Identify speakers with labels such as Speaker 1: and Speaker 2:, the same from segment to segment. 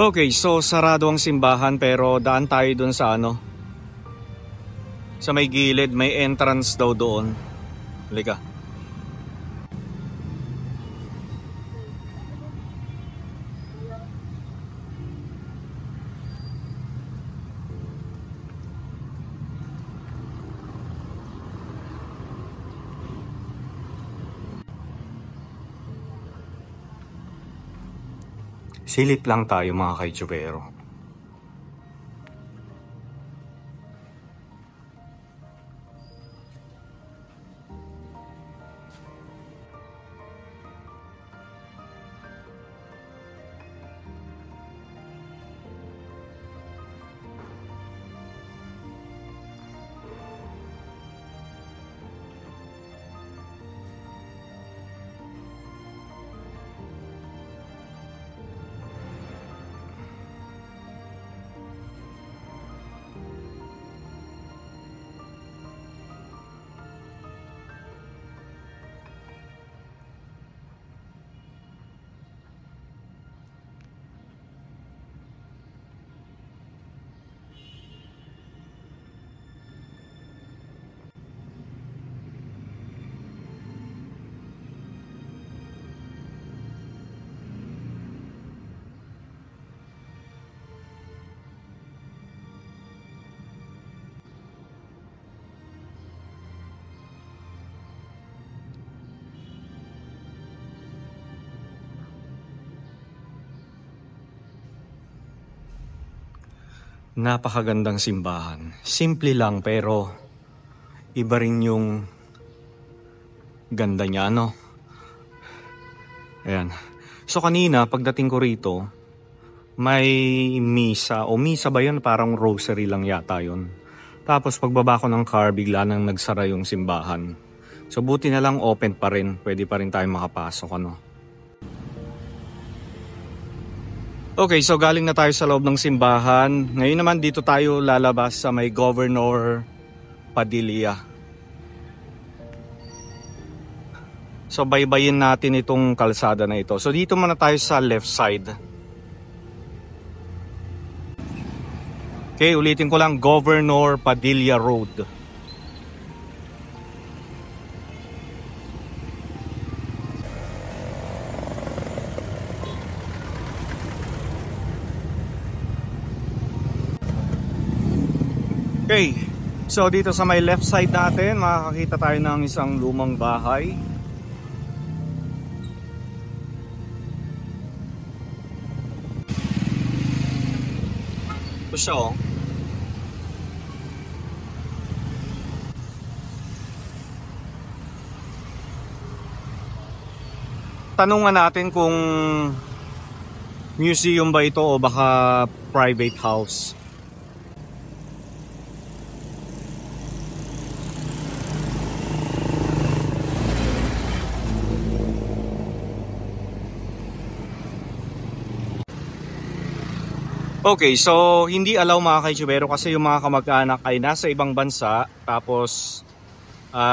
Speaker 1: Okay, so sarado ang simbahan pero daan tayo dun sa sa may gilid, may entrance daw doon. Halika. Silip lang tayo mga kaitsubero. Napakagandang simbahan. Simple lang pero iba rin yung ganda niya, no? Ayan. So kanina, pagdating ko rito, may misa. O misa ba yun? Parang rosary lang yata yun. Tapos pagbaba ko ng car, bigla nang nagsara yung simbahan. So buti na lang open pa rin. Pwede pa rin tayo makapasok, ano? Okay, so galing na tayo sa loob ng simbahan. Ngayon naman dito tayo lalabas sa may Governor Padilla. So baybayin natin itong kalsada na ito. So dito muna tayo sa left side. Okay, ulitin ko lang, Governor Padilla Road. Okay, so dito sa may left side natin, makakakita tayo ng isang lumang bahay. Ito siya, oh. Tanungan natin kung museum ba ito o baka private house. Okay, so hindi allow mga kaitsubero kasi yung mga kamag-anak ay nasa ibang bansa, tapos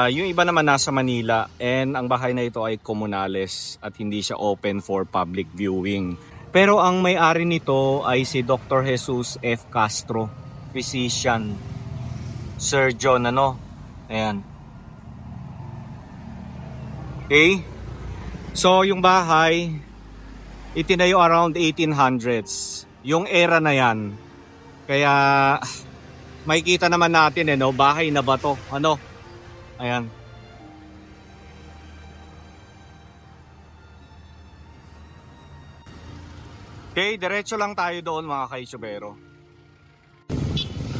Speaker 1: yung iba naman nasa Manila, and ang bahay na ito ay komunales at hindi siya open for public viewing. Pero ang may-ari nito ay si Dr. Jesus F. Castro, physician, surgeon, ayan. Okay, so yung bahay itinayo around 1800s. Yung era na yan. Kaya makikita naman natin bahay na bato. Ayan. Okay, diretso lang tayo doon mga kaitsubero.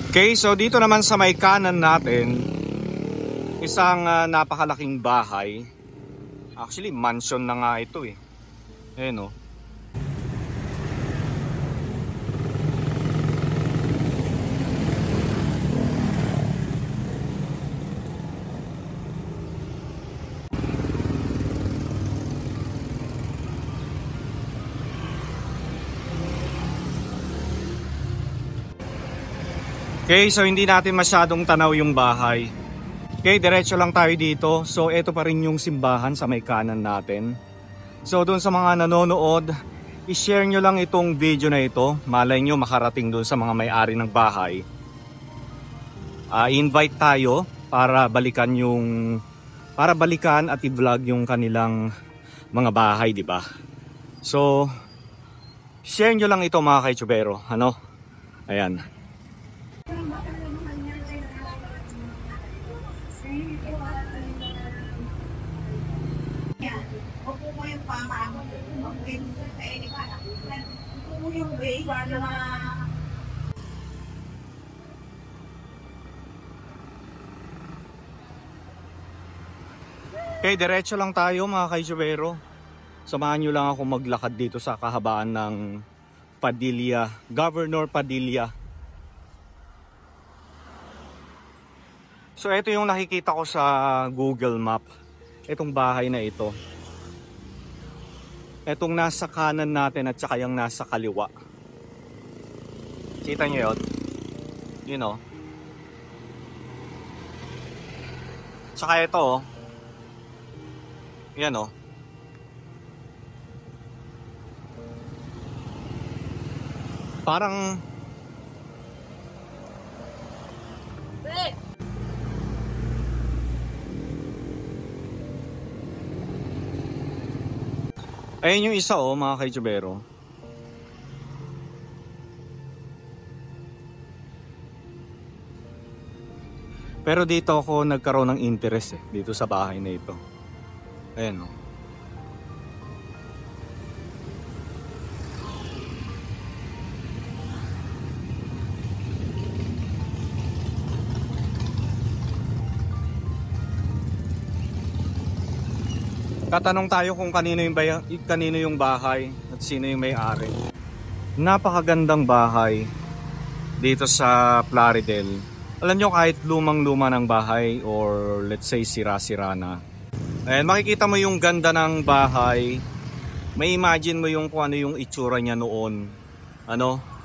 Speaker 1: Okay, so dito naman sa may kanan natin, isang napakalaking bahay. Actually, mansion na nga ito eh. Ayan, Okay, so hindi natin masyadong tanaw yung bahay. Okay, diretso lang tayo dito. So ito pa rin yung simbahan sa may kanan natin. So doon sa mga nanonood, i-share nyo lang itong video na ito. Malay nyo makarating doon sa mga may-ari ng bahay. Invite tayo para balikan at i-vlog yung kanilang mga bahay, di ba? So, share nyo lang ito mga kaitsubero. Ano? Ayan. Okay, diretso lang tayo mga kaitsubero. Samahan nyo lang ako maglakad dito sa kahabaan ng Padilla, Governor Padilla. So ito yung nakikita ko sa Google Map. Itong bahay na ito. Itong nasa kanan natin at saka yung nasa kaliwa. Kita nyo yun? Yun o. Saka ito o. Yan o. Parang ayun yung isa oh mga kaitsubero. Pero dito ako nagkaroon ng interest dito sa bahay na ito. Ayan oh. Tatanong tayo kung kanino yung bahay at sino yung may-ari. Napakagandang bahay dito sa Plaridel. Alam nyo, kahit lumang-luma ng bahay or let's say sira-sira na. Ayan, makikita mo yung ganda ng bahay. May imagine mo yung kung ano yung itsura niya noon. Ano?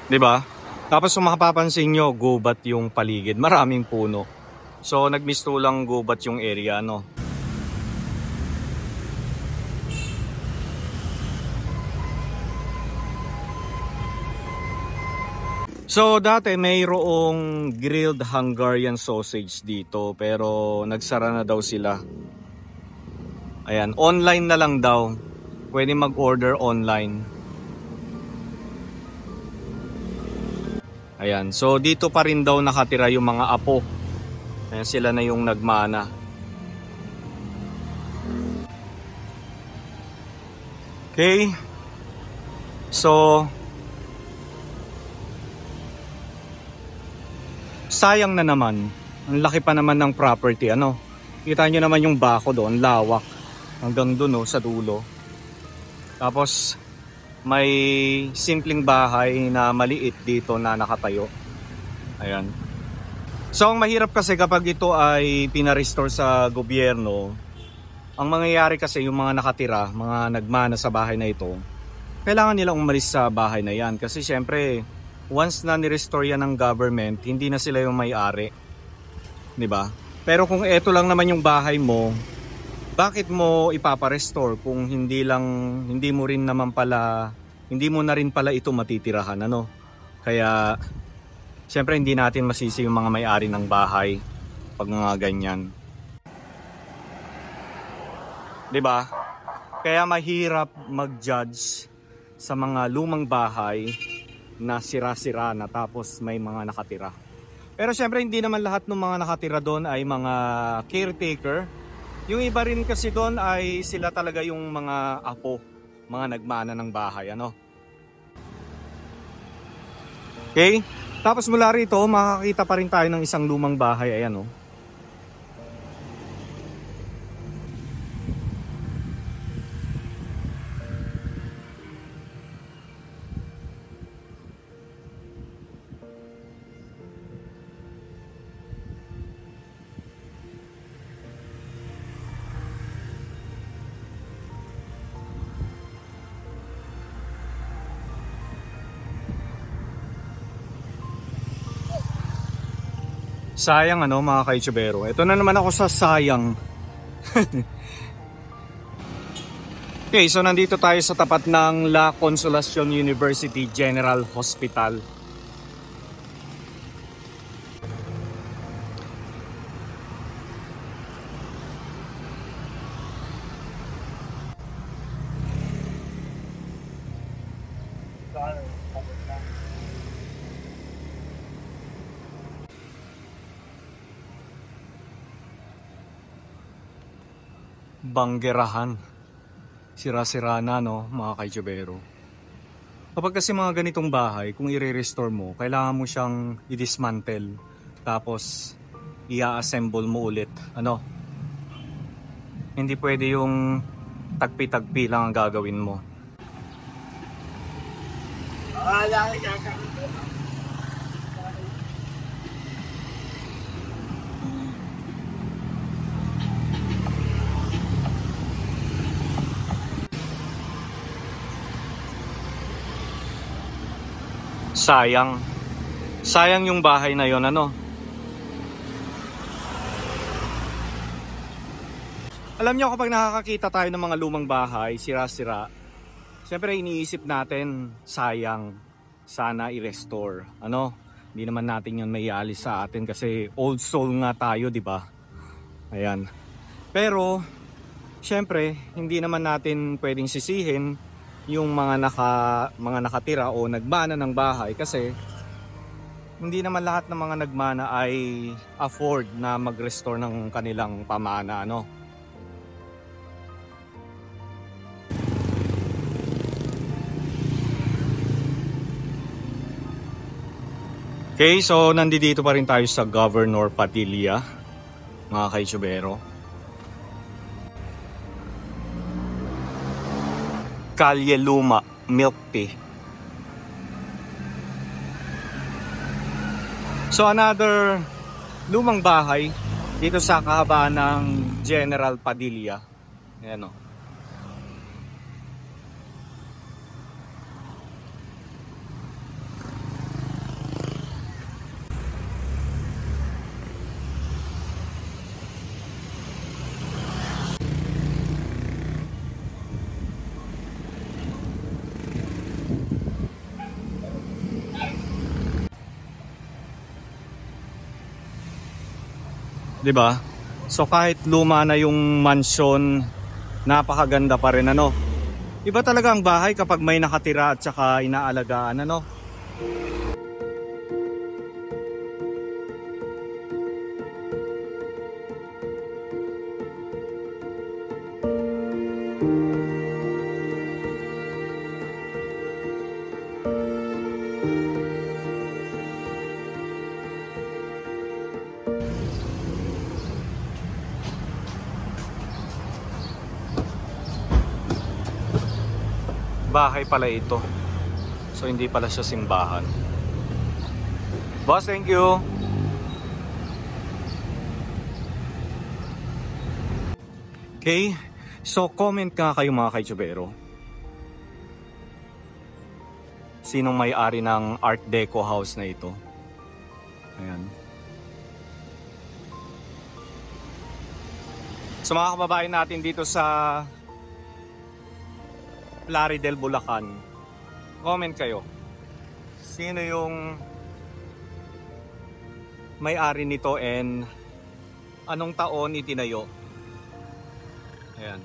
Speaker 1: Diba? Tapos kung makapapansin nyo, gubat yung paligid. Maraming puno. So nagmisto lang gubat yung area, no? So dati mayroong grilled Hungarian sausage dito, pero nagsara na daw sila. Ayan, online na lang daw. Pwede mag-order online. Ayan, so dito pa rin daw nakatira yung mga apo. Ayan, sila na yung nagmana. Okay. So sayang na naman. Ang laki pa naman ng property, ano? Kita nyo naman yung bako doon, lawak. Hanggang doon, sa dulo. Tapos may simpleng bahay na maliit dito na nakatayo. Ayan. So ang mahirap kasi kapag ito ay pinarestore sa gobyerno, ang mangyayari kasi yung mga nakatira, mga nagmana sa bahay na ito, kailangan nilang umalis sa bahay na yan. Kasi syempre, once na nirestore yan ng government, hindi na sila yung may-ari. Diba? Pero kung ito lang naman yung bahay mo, bakit mo ipaparestore kung hindi mo na rin pala ito matitirahan, ano? Kaya siyempre hindi natin masisi yung mga may-ari ng bahay pag mga ganyan. 'Di ba? Kaya mahirap mag-judge sa mga lumang bahay na sira-sira na tapos may mga nakatira. Pero siyempre hindi naman lahat ng mga nakatira doon ay mga caretaker. Yung iba rin kasi doon ay sila talaga yung mga apo mga nagmana ng bahay, ano. Okay? Tapos mula rito, makakita pa rin tayo ng isang lumang bahay, ayan oh. Sayang ano mga kaitsubero. Ito na naman ako sa sayang. Okay, so nandito tayo sa tapat ng La Consolacion University General Hospital. Banggerahan. Sira-sira na no mga kaitsubero. Kapag kasi mga ganitong bahay, kung i-restore mo, kailangan mo siyang i-dismantle. Tapos i-assemble mo ulit. Ano? Hindi pwede yung tagpi-tagpi lang ang gagawin mo. Sayang. Sayang yung bahay na yon, ano. Alam nyo, kapag nakakakita tayo ng mga lumang bahay, sira-sira, siyempre iniisip natin, sayang, sana i-restore. Ano, hindi naman natin yun may ialis sa atin kasi old soul nga tayo, di ba? Ayan. Pero, siyempre, hindi naman natin pwedeng sisihin yung mga nakatira o nagmana ng bahay kasi hindi naman lahat ng mga nagmana ay afford na mag-restore ng kanilang pamana, ano. Okay, so nandito pa rin tayo sa Governor Padilla, mga kaitsubero. Kalye Luma, Milk Tea. So another lumang bahay dito sa kahabaan ng General Padilla. Ayan o. Diba? So kahit luma na yung mansion, napakaganda pa rin, ano. Iba talaga ang bahay kapag may nakatira at saka inaalagaan, ano. Bahay pala ito. So hindi pala siya simbahan. Boss, thank you. Okay, so comment nga kayo mga kaitsubero. Sinong may-ari ng Art Deco house na ito? Ayan. So mga kababayan natin dito sa Plaridel, Bulacan, comment kayo. Sino yung may-ari nito and anong taon itinayo? Ayan.